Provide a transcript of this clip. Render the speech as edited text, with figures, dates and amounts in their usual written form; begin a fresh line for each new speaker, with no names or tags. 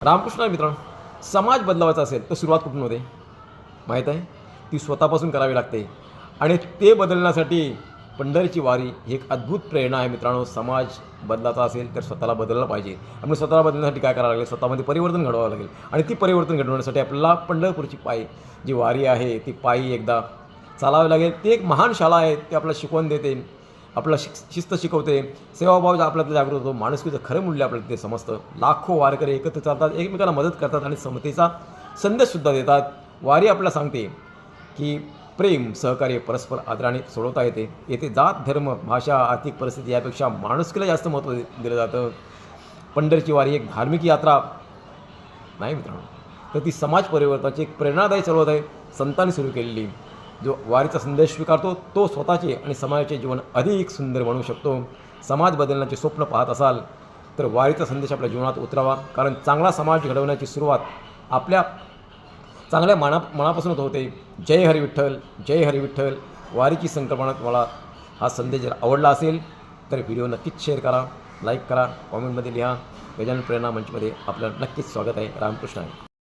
रामकृष्ण मित्रांनो, समाज बदलवायचा असेल तर सुरुवात कुठून होते माहीत आहे? ती स्वतःपासून करावी लागते आणि ते बदलण्यासाठी पंढरीची वारी ही एक अद्भुत प्रेरणा आहे मित्रांनो. समाज बदलायचा असेल तर स्वतःला बदललं पाहिजे. आपण स्वतःला बदलण्यासाठी काय करावं लागेल? स्वतःमध्ये परिवर्तन घडवावं लागेल आणि ती परिवर्तन घडवण्यासाठी आपल्याला पंढरपूरची जी वारी आहे ती पायी एकदा चालावी लागेल. ती एक महान शाळा आहे. ती आपल्याला शिकवण देते, आपल्याला शिस्त शिकवते, सेवाभाव आपल्याला जागृत होतो, माणुसकीचं खरं मूल्य आपल्याला ते समजतं. लाखो वारकरी एकत्र चालतात, एकमेकांना मदत करतात आणि समतेचा संदेशसुद्धा देतात. वारी आपल्याला सांगते की प्रेम, सहकार्य, परस्पर आदराने सोडवता येते. येथे जात, धर्म, भाषा, आर्थिक परिस्थिती यापेक्षा माणुसकीला जास्त महत्त्व दिलं जातं. पंढरीची वारी एक धार्मिक यात्रा नाही मित्रांनो, तर ती समाज परिवर्तनाची एक प्रेरणादायी चळवळ आहे. संतांनी सुरू केलेली जो वारीचा संदेश स्वीकारतो तो स्वतःचे आणि समाजाचे जीवन अधिक सुंदर बनवू शकतो. समाज बदलण्याचे स्वप्न पाहत असाल तर वारीचा संदेश आपल्या जीवनात उतरावा, कारण चांगला समाज घडवण्याची सुरुवात आपल्या चांगल्या मनापासूनच होते. जय हरी विठ्ठल, जय हरी विठ्ठल. वारीची संकल्पना तुम्हाला हा संदेश जर आवडला असेल तर व्हिडिओ नक्कीच शेअर करा, लाईक करा, कॉमेंटमध्ये लिहा. गजानन प्रेरणा मंचमध्ये आपलं नक्कीच स्वागत आहे. रामकृष्ण आहे.